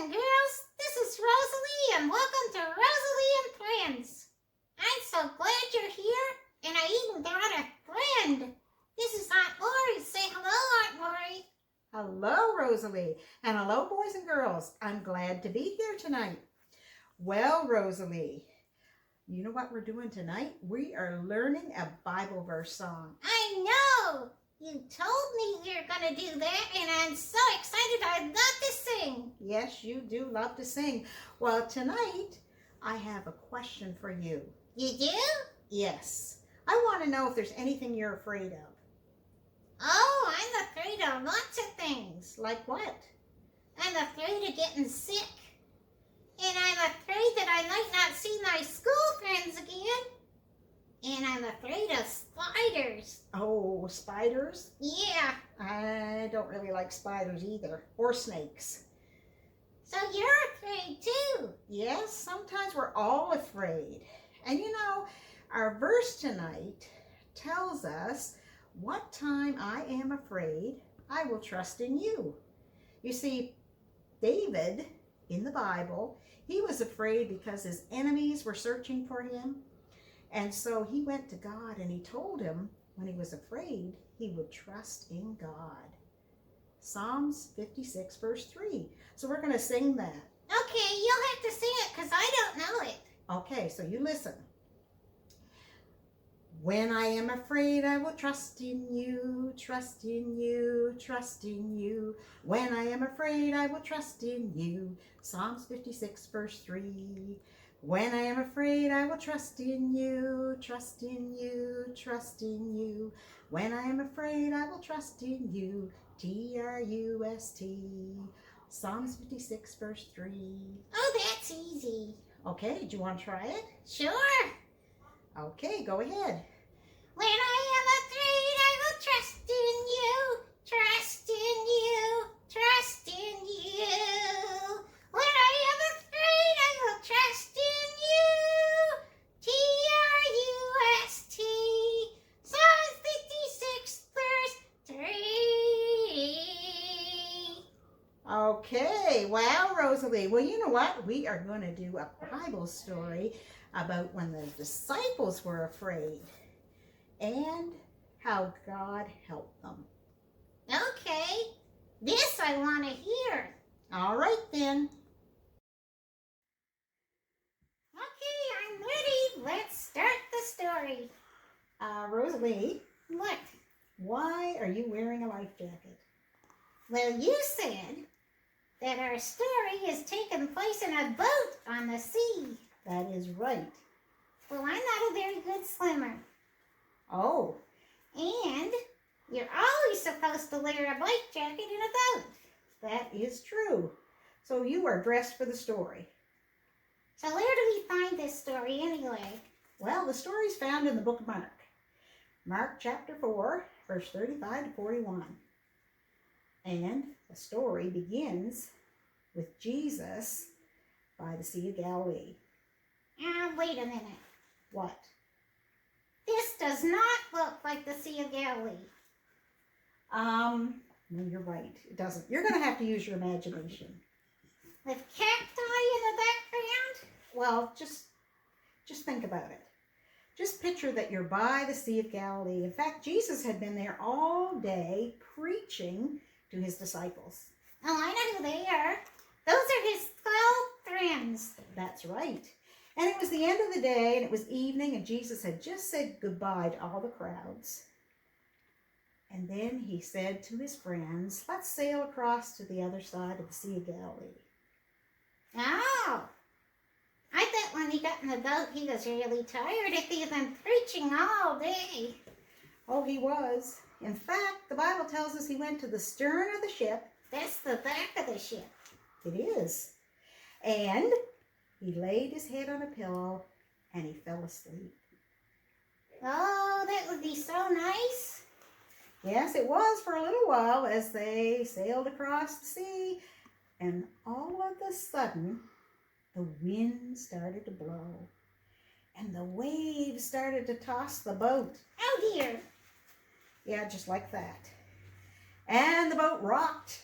and girls, this is Rosa-Leigh and welcome to Rosa-Leigh and Friends. I'm so glad you're here and I even got a friend. This is Aunt Lori. Say hello, Aunt Lori. Hello, Rosa-Leigh, and hello, boys and girls. I'm glad to be here tonight. Well, Rosa-Leigh, you know what we're doing tonight? We are learning a Bible verse song. I know. You told me we were going to do that and I'm so excited. I love to sing. Yes, you do love to sing. Well, tonight I have a question for you. You do? Yes. I want to know if there's anything you're afraid of. Oh, I'm afraid of lots of things. Like what? I'm afraid of getting sick. And I'm afraid that I might not see my school friends again. And I'm afraid of spiders. Oh, spiders? Yeah. I don't really like spiders either, or snakes. So you're afraid too? Yes, sometimes we're all afraid. And you know, our verse tonight tells us, what time I am afraid, I will trust in you. You see, David in the Bible, he was afraid because his enemies were searching for him. And so he went to God and he told him when he was afraid, he would trust in God. Psalms 56 verse 3. So we're going to sing that. Okay, you'll have to sing it because I don't know it. Okay, so you listen. When I am afraid, I will trust in you, trust in you, trust in you. When I am afraid, I will trust in you. Psalms 56 verse 3. When I am afraid, I will trust in you, trust in you, trust in you. When I am afraid, I will trust in you, T-R-U-S-T. Psalms 56 verse 3. Oh, that's easy. Okay, do you want to try it? Sure. Okay, go ahead. When I am afraid, I will trust in you, trust in you, trust in you. When I am afraid, I will trust in you, T-R-U-S-T. Psalms 56 verse 3. Okay, wow, Rosa-Leigh. Well, you know what? We are going to do a Bible story about when the disciples were afraid and how God helped them. Okay, this I want to hear. All right, then. Okay, I'm ready. Let's start the story. Rosa-Leigh, What? why are you wearing a life jacket? Well, you said that our story is taking place in a boat on the sea. That is right. Well, I'm not a very good swimmer. Oh, And you're always supposed to wear a life jacket in a boat. that is true. So you are dressed for the story. So where do we find this story anyway? Well, the story is found in the book of Mark. Mark chapter 4, verse 35 to 41. And the story begins with Jesus by the Sea of Galilee. Wait a minute. What? This does not look like the Sea of Galilee. No, you're right. It doesn't. You're going to have to use your imagination. With cacti in the background? Well, just think about it. Just picture that you're by the Sea of Galilee. In fact, Jesus had been there all day preaching to his disciples. Oh, I know who they are. Those are his 12 friends. That's right. And it was the end of the day, and it was evening, and Jesus had just said goodbye to all the crowds. And then he said to his friends, let's sail across to the other side of the Sea of Galilee. Oh. I bet when he got in the boat, he was really tired if he had been preaching all day. Oh, he was. In fact, the Bible tells us he went to the stern of the ship. That's the back of the ship. It is. And he laid his head on a pillow and he fell asleep. Oh, that would be so nice. Yes, it was for a little while as they sailed across the sea. And all of a sudden, the wind started to blow. And the waves started to toss the boat. Oh, dear. Yeah, just like that. And the boat rocked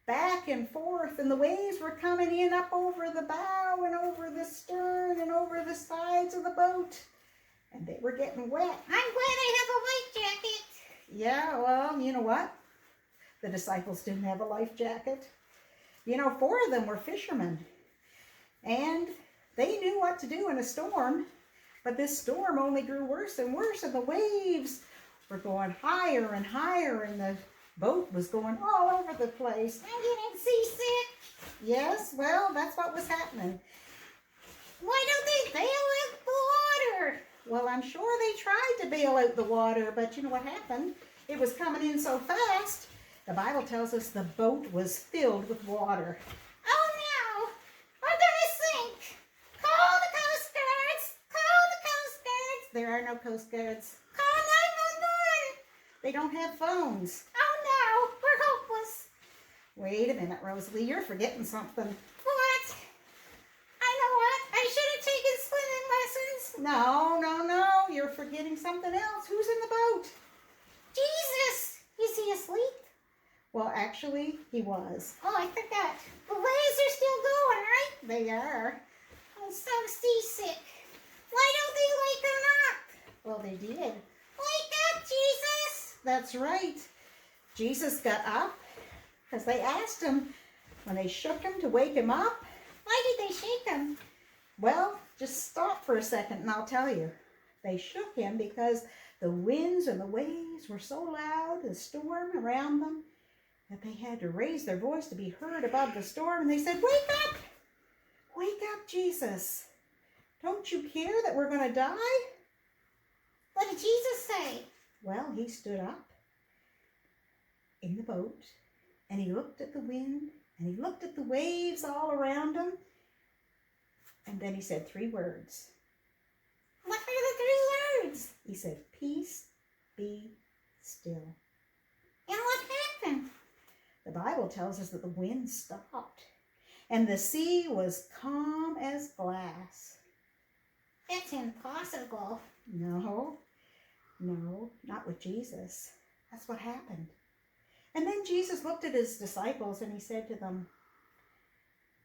back back and forth, and the waves were coming in up over the bow and over the stern and over the sides of the boat. And they were getting wet. I'm glad I have a life jacket. Yeah, well, you know what? The disciples didn't have a life jacket. You know, 4 of them were fishermen. And they knew what to do in a storm. But this storm only grew worse and worse, and the waves were going higher and higher, and the boat was going all over the place. I'm getting seasick. Yes, well, that's what was happening. Why don't they bail out the water? Well, I'm sure they tried to bail out the water, but you know what happened? It was coming in so fast. The Bible tells us the boat was filled with water. Oh no, we're gonna sink. Call the Coast Guards. Call the Coast Guards. There are no Coast Guards. Call 911. They don't have phones. Oh no, we're hopeless. Wait a minute, Rosa-Leigh, you're forgetting something. What? I know what. I should have taken swimming lessons. No, you're forgetting something else. Who's in the boat? Jesus, is he asleep? Well, actually, he was. Oh, I forgot. The waves are still going, right? They are. I'm so seasick. Why don't they wake him up? Well, they did. Wake up, Jesus! That's right. Jesus got up because they asked him when they shook him to wake him up. Why did they shake him? Well, just stop for a second and I'll tell you. They shook him because the winds and the waves were so loud, the storm around them, that they had to raise their voice to be heard above the storm. And they said, wake up! Wake up, Jesus. Don't you care that we're going to die? What did Jesus say? Well, he stood up in the boat and he looked at the wind and he looked at the waves all around him. And then he said 3 words. What are the 3 words? He said, peace, be still. And what happened? The Bible tells us that the wind stopped and the sea was calm as glass. That's impossible. No, not with Jesus. That's what happened. And then Jesus looked at his disciples and he said to them,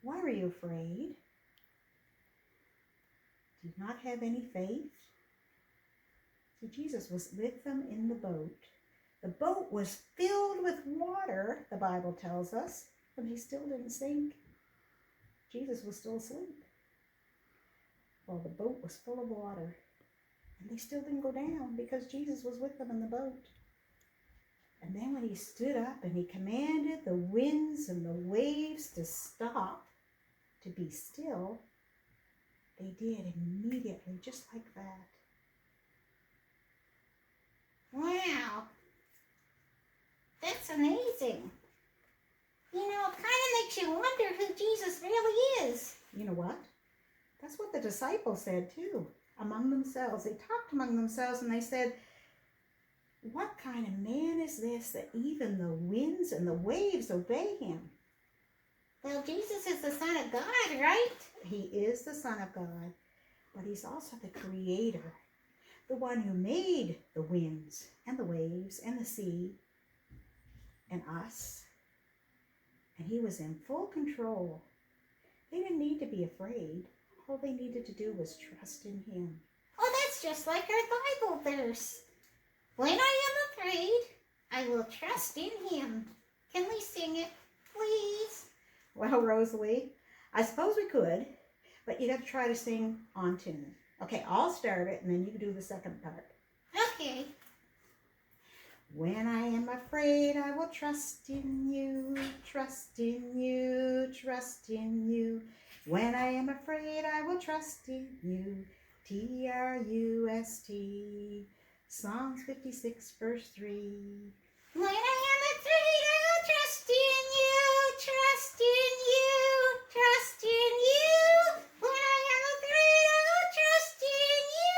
why are you afraid? Do you not have any faith? See, Jesus was with them in the boat. The boat was filled with water, the Bible tells us, but he still didn't sink. Jesus was still asleep. Well, the boat was full of water, and they still didn't go down because Jesus was with them in the boat. And then when he stood up and he commanded the winds and the waves to stop, to be still, they did immediately, just like that. Wow. That's amazing. You know, it kind of makes you wonder who Jesus really is. You know what? That's what the disciples said too, among themselves. They talked among themselves and they said, what kind of man is this that even the winds and the waves obey him? Well, Jesus is the Son of God, right? He is the Son of God, but he's also the Creator, the one who made the winds and the waves and the sea and us. And he was in full control. They didn't need to be afraid. All they needed to do was trust in him. Oh, that's just like our Bible verse. When I am afraid, I will trust in him. Can we sing it, please? Well, Rosa-Leigh, I suppose we could, but you'd have to try to sing on tune. Okay, I'll start it and then you do the second part. Okay. When I am afraid, I will trust in you, trust in you, trust in you. When I am afraid, I will trust in you, T-R-U-S-T. Psalms 56, verse 3. When I am afraid, I will trust in you, trust in you, trust in you. When I am afraid, I will trust in you.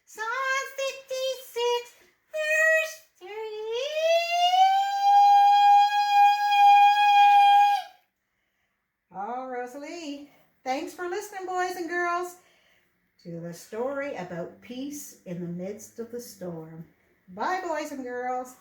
Psalms 56, verse 3. Oh, Rosa-Leigh, thanks for listening, boys and girls, to the story about peace in the midst of the storm. Bye, boys and girls.